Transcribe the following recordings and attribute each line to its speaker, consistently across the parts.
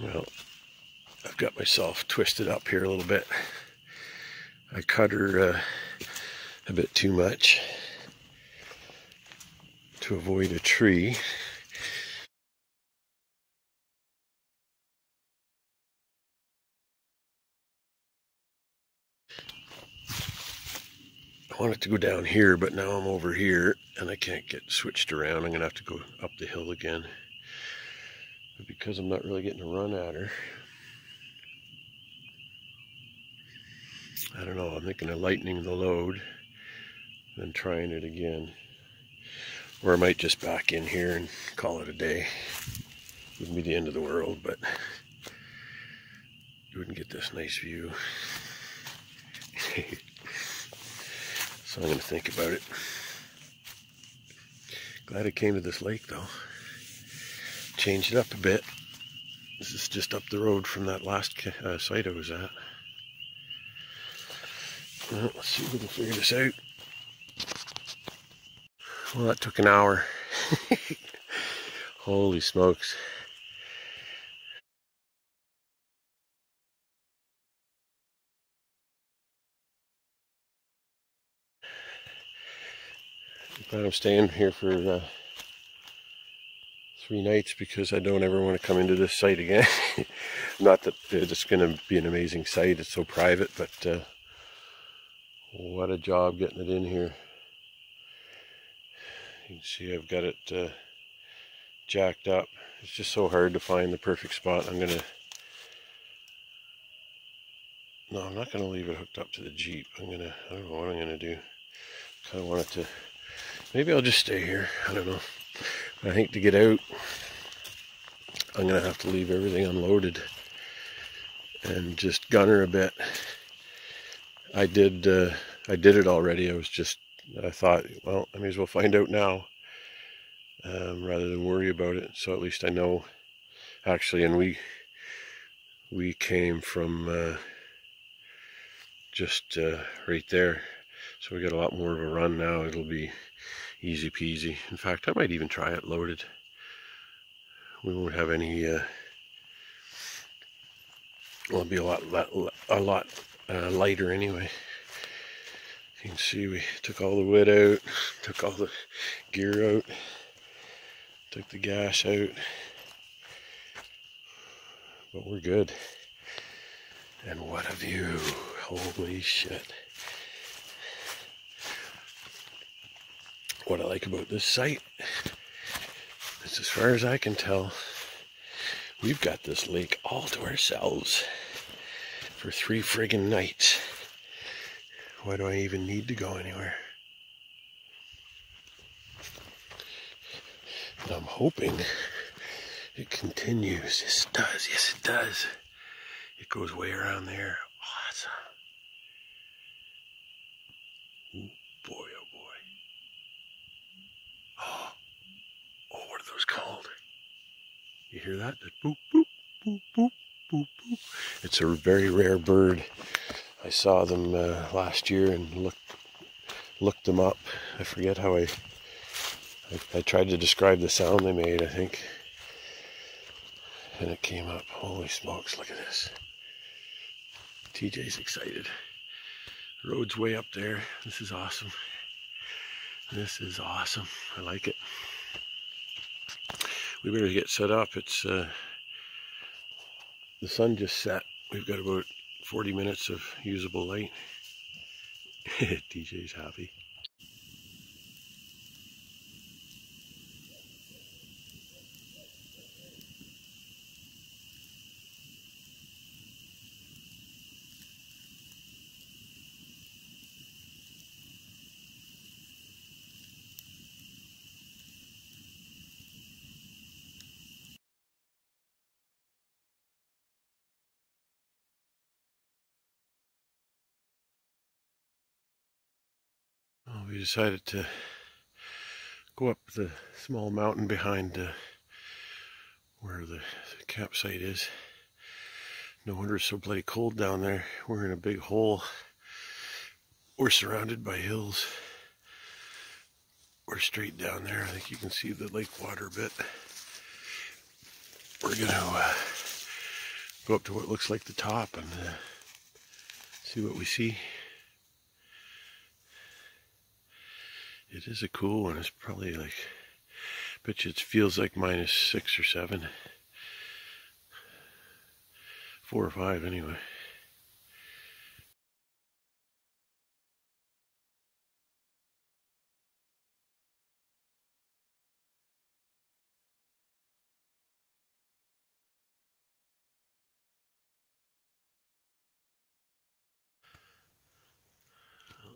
Speaker 1: Well, I've got myself twisted up here a little bit. I cut her a bit too much to avoid a tree. I want it to go down here, but now I'm over here and I can't get switched around. I'm gonna have to go up the hill again. But because I'm not really getting a run at her, I don't know, I'm thinking of lightening the load and trying it again. Or I might just back in here and call it a day. Wouldn't be the end of the world, but you wouldn't get this nice view. So I'm going to think about it. Glad I came to this lake though. Changed it up a bit. This is just up the road from that last site I was at. Well, let's see if we can figure this out. Well, that took an hour. Holy smokes. I'm glad I'm staying here for 3 nights because I don't ever want to come into this site again. Not that it's going to be an amazing site, it's so private, but what a job getting it in here. You can see I've got it jacked up. It's just so hard to find the perfect spot. No, I'm not going to leave it hooked up to the Jeep. I don't know what I'm going to do. Kind of want it to, maybe I'll just stay here. I don't know. I think to get out, I'm going to have to leave everything unloaded and just gunner a bit. I did it already. I thought, well, I may as well find out now rather than worry about it. So at least I know. Actually, and we came from just right there, so we got a lot more of a run now. It'll be easy peasy. In fact, I might even try it loaded. We won't have any. Well, it'll be a lot lighter anyway. You can see we took all the wood out, took all the gear out, took the gas out, but we're good. And what a view! Holy shit! What I like about this site is, as far as I can tell, we've got this lake all to ourselves for 3 friggin' nights. Why do I even need to go anywhere? And I'm hoping it continues. Yes, it does. Yes, it does. It goes way around there. Awesome. Ooh, boy, oh boy. Oh, what are those called? You hear that? That boop, boop, boop, boop, boop, boop. It's a very rare bird. I saw them last year and looked them up. I forget how I tried to describe the sound they made, I think. And it came up. Holy smokes, look at this. TJ's excited. The road's way up there. This is awesome. This is awesome. I like it. We better get set up. It's the sun just set. We've got about 40 minutes of usable light. TJ's happy. Well, we decided to go up the small mountain behind where the campsite is. No wonder it's so bloody cold down there. We're in a big hole. We're surrounded by hills. We're straight down there. I think you can see the lake water a bit. we're going to go up to what looks like the top and see what we see. It is a cool one. It's probably like, I bet you it feels like -6 or 7. 4 or 5 anyway.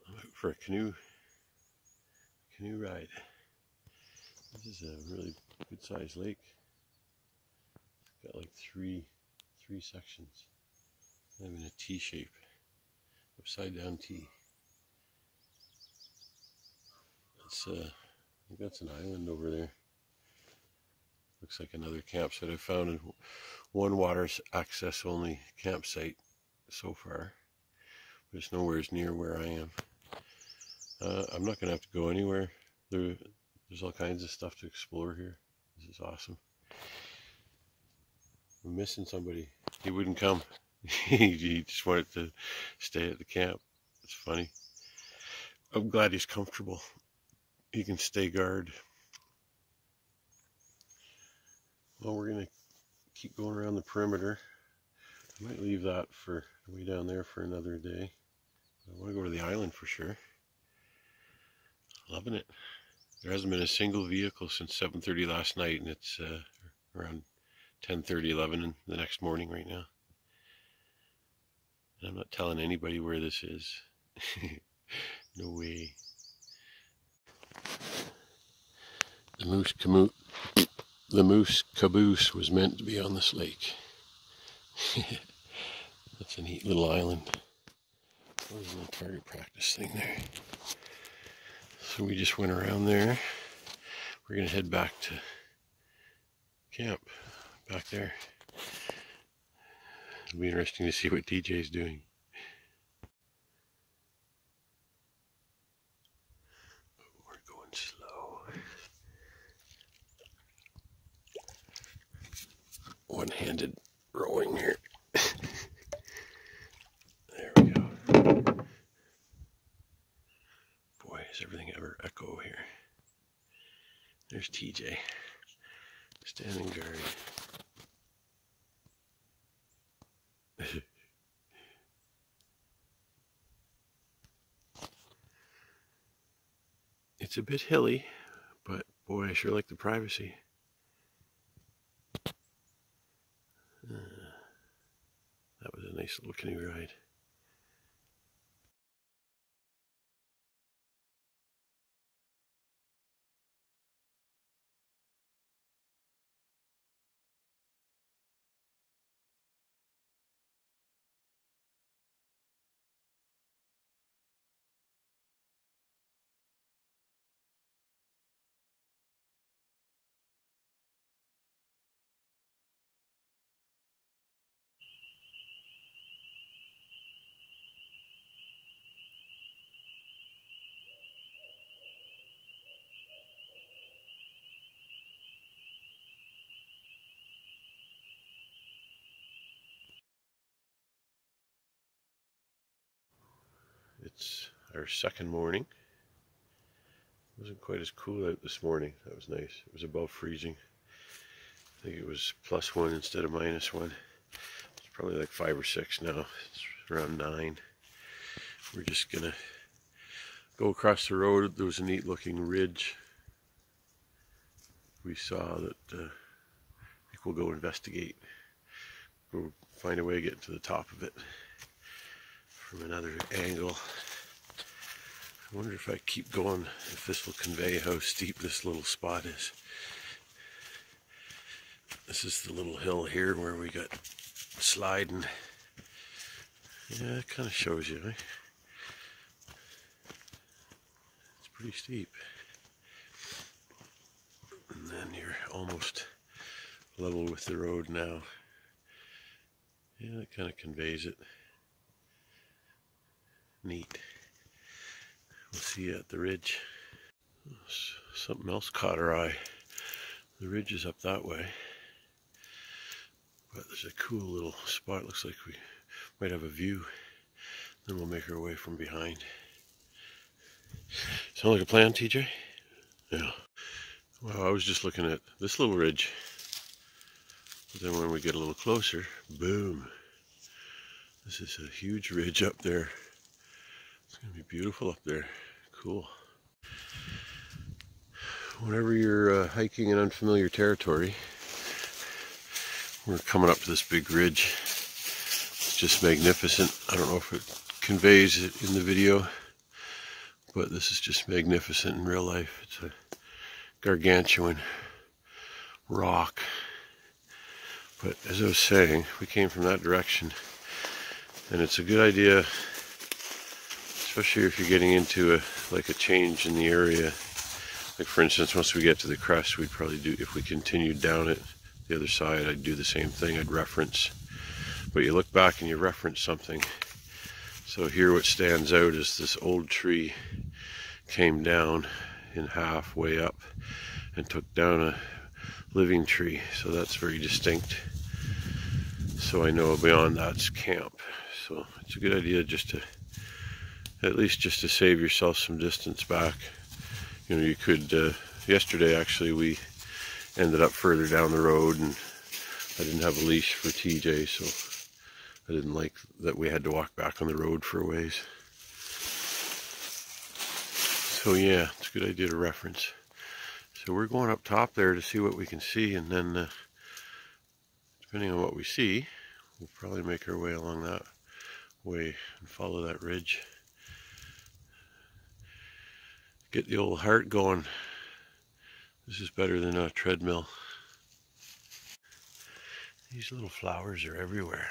Speaker 1: I'm out for a canoe ride. This is a really good sized lake. It's got like three sections. I'm in a T shape, upside down T. It's I think that's an island over there. Looks like another campsite. I found one water access only campsite so far, but it's nowhere near where I am. I'm not gonna have to go anywhere. There's all kinds of stuff to explore here. This is awesome. I'm missing somebody. He wouldn't come. He just wanted to stay at the camp. It's funny. I'm glad he's comfortable. He can stay guard. Well, we're gonna keep going around the perimeter. I might leave that for way down there for another day. I want to go to the island for sure. Loving it. There hasn't been a single vehicle since 7:30 last night, and it's around 10:30, 11 in the next morning right now. And I'm not telling anybody where this is. No way. The moose caboose was meant to be on this lake. That's a neat little island. There's a little target practice thing there. So we just went around there. We're going to head back to camp back there. It'll be interesting to see what DJ's doing. We're going slow. One-handed rowing here. There we go. Boy, does everything ever echo here. There's TJ, standing guard. It's a bit hilly, but boy, I sure like the privacy. That was a nice little canoe ride. It's our second morning. It wasn't quite as cool out this morning. That was nice. It was above freezing. I think it was +1 instead of -1. It's probably like 5 or 6 now. It's around 9. We're just gonna go across the road. There was a neat looking ridge. We saw that I think we'll go investigate. Go find a way to get to the top of it from another angle. I wonder if I keep going, if this will convey how steep this little spot is. This is the little hill here where we got sliding. Yeah, it kind of shows you, eh? It's pretty steep. And then you're almost level with the road now. Yeah, that kind of conveys it. Neat. We'll see you at the ridge. Something else caught our eye. The ridge is up that way. But there's a cool little spot. Looks like we might have a view. Then we'll make our way from behind. Sound like a plan, TJ? Yeah. Well, I was just looking at this little ridge. But then when we get a little closer, boom. This is a huge ridge up there. It's going to be beautiful up there. Cool. Whenever you're hiking in unfamiliar territory, we're coming up to this big ridge. It's just magnificent. I don't know if it conveys it in the video, but this is just magnificent in real life. It's a gargantuan rock. But as I was saying, we came from that direction, and it's a good idea, especially if you're getting into a change in the area. Like for instance, once we get to the crest, we'd probably do, if we continued down it the other side, I'd do the same thing. I'd reference, but you look back and you reference something. So here what stands out is this old tree came down in half way up and took down a living tree, so that's very distinct. So I know beyond that's camp. So it's a good idea just to, at least just to save yourself some distance back. You know, you could, yesterday actually we ended up further down the road, and I didn't have a leash for TJ, so I didn't like that we had to walk back on the road for a ways. So yeah, it's a good idea to reference. So we're going up top there to see what we can see, and then depending on what we see, we'll probably make our way along that way and follow that ridge. Get the old heart going. This is better than a treadmill. These little flowers are everywhere,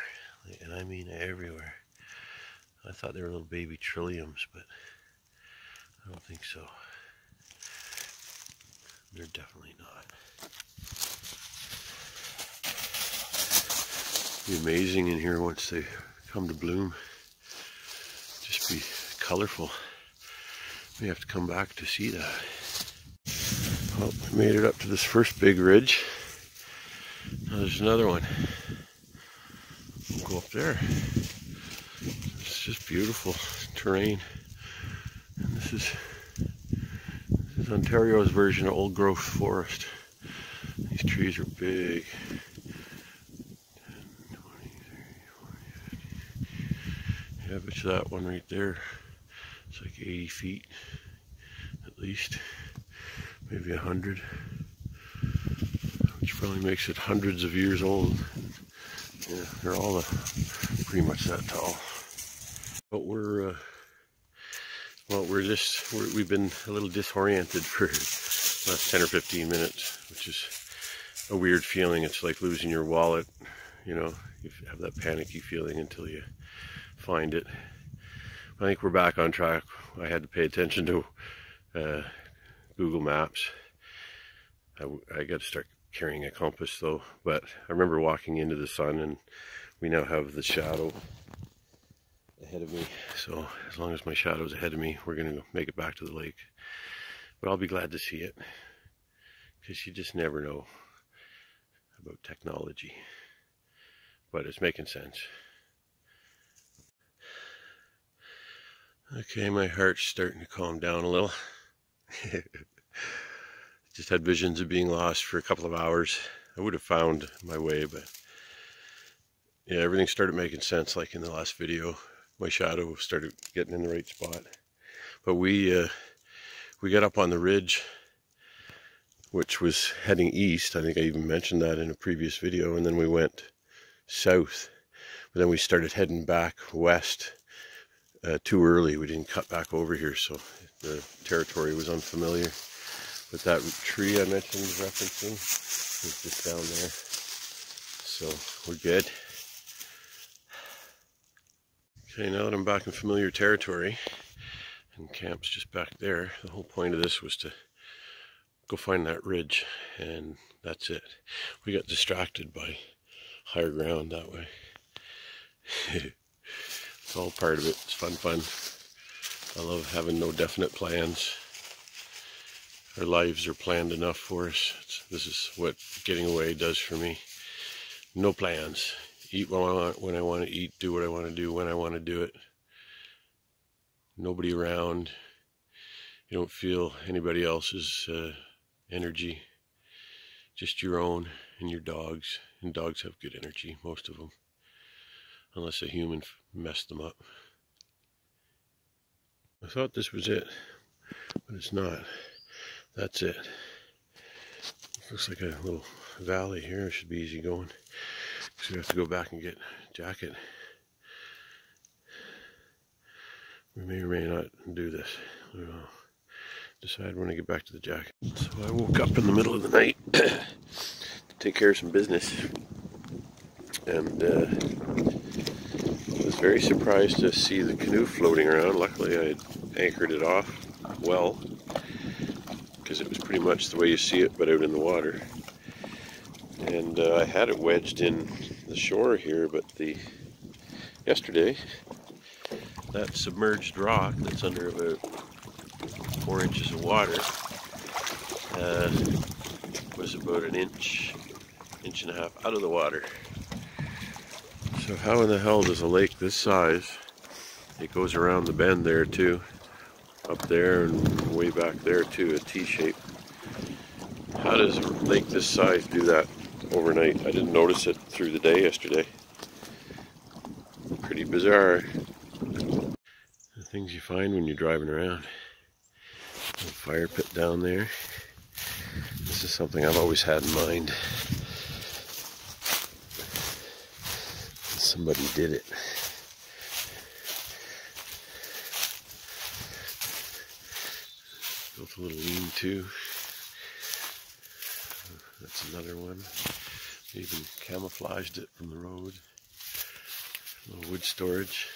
Speaker 1: and I mean everywhere. I thought they were little baby trilliums, but I don't think so. They're definitely not. It'll be amazing in here once they come to bloom. Just be colorful. We have to come back to see that. Well, we made it up to this first big ridge. Now there's another one. We'll go up there. It's just beautiful terrain. And this is Ontario's version of old growth forest. These trees are big. 10, 20, 30, 40, 50. Yeah, I bet you that one right there, it's like 80 feet at least, maybe 100, which probably makes it hundreds of years old. Yeah, they're all pretty much that tall. But we've been a little disoriented for the last 10 or 15 minutes, which is a weird feeling. It's like losing your wallet, you know, you have that panicky feeling until you find it. I think we're back on track. I had to pay attention to Google Maps. I got to start carrying a compass though, but I remember walking into the sun, and we now have the shadow ahead of me. So as long as my shadow's ahead of me, we're going to make it back to the lake. But I'll be glad to see it, because you just never know about technology. But it's making sense. Okay, my heart's starting to calm down a little. Just had visions of being lost for a couple of hours. I would have found my way, but yeah, everything started making sense like in the last video. My shadow started getting in the right spot. But we got up on the ridge, which was heading east. I think I even mentioned that in a previous video, and then we went south. But then we started heading back west. Too early. We didn't cut back over here, so the territory was unfamiliar. But that tree I mentioned referencing is just down there, so we're good. Okay, now that I'm back in familiar territory, and camp's just back there, the whole point of this was to go find that ridge, and that's it. We got distracted by higher ground that way. It's all part of it. It's fun. I love having no definite plans. Our lives are planned enough for us. This is what getting away does for me. No plans. Eat when I want to eat, do what I want to do when I want to do it. Nobody around. You don't feel anybody else's energy. Just your own and your dogs. And dogs have good energy, most of them. Unless a human messed them up. I thought this was it, but it's not. That's it. Looks like a little valley here. It should be easy going. So we have to go back and get a jacket. We may or may not do this. We'll decide when I get back to the jacket. So I woke up in the middle of the night to take care of some business. And was very surprised to see the canoe floating around. Luckily I had anchored it off well, because it was pretty much the way you see it, but out in the water. And I had it wedged in the shore here, but yesterday, that submerged rock that's under about 4 inches of water was about an inch and a half out of the water. So how in the hell does a lake this size, it goes around the bend there too, up there and way back there too, a T-shape. How does a lake this size do that overnight? I didn't notice it through the day yesterday. Pretty bizarre. The things you find when you're driving around. A fire pit down there. This is something I've always had in mind. Somebody did it. Built a little lean-to. That's another one. Even camouflaged it from the road. A little wood storage.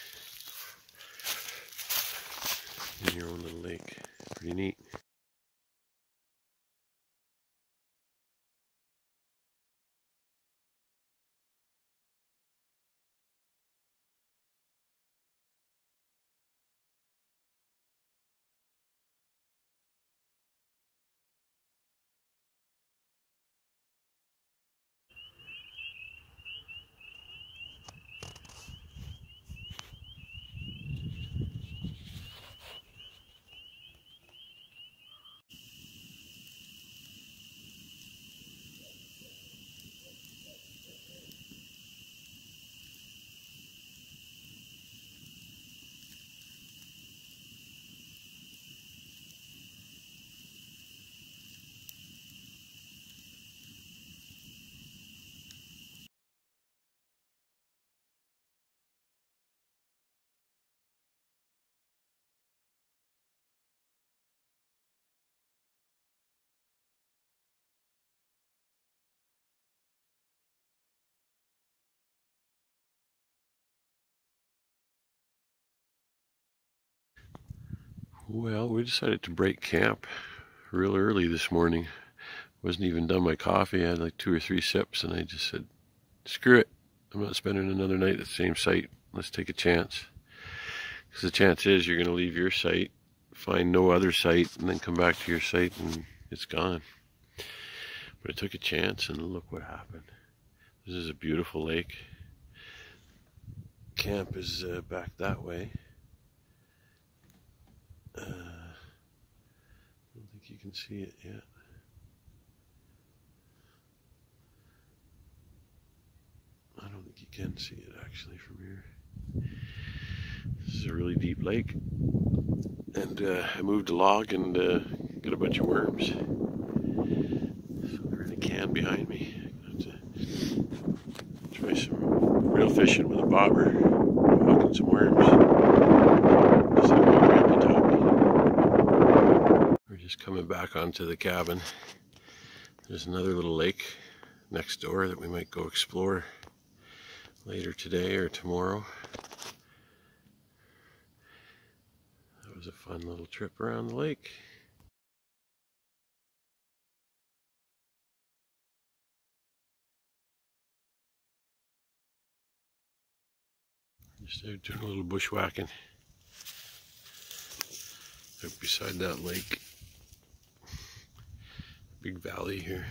Speaker 1: In your own little lake. Pretty neat. Well, we decided to break camp real early this morning. Wasn't even done my coffee. I had like 2 or 3 sips, and I just said, screw it. I'm not spending another night at the same site. Let's take a chance. Because the chance is you're going to leave your site, find no other site, and then come back to your site and it's gone. But I took a chance, and look what happened. This is a beautiful lake. Camp is back that way. I don't think you can see it yet. I don't think you can see it actually from here. This is a really deep lake. And I moved a log and got a bunch of worms. So they're in a can behind me. I'm going to try some real fishing with a bobber. Hooking some worms. Just like my grandpa taught me. We're just coming back onto the cabin. There's another little lake next door that we might go explore later today or tomorrow. That was a fun little trip around the lake. Just out doing a little bushwhacking out beside that lake. Big valley here.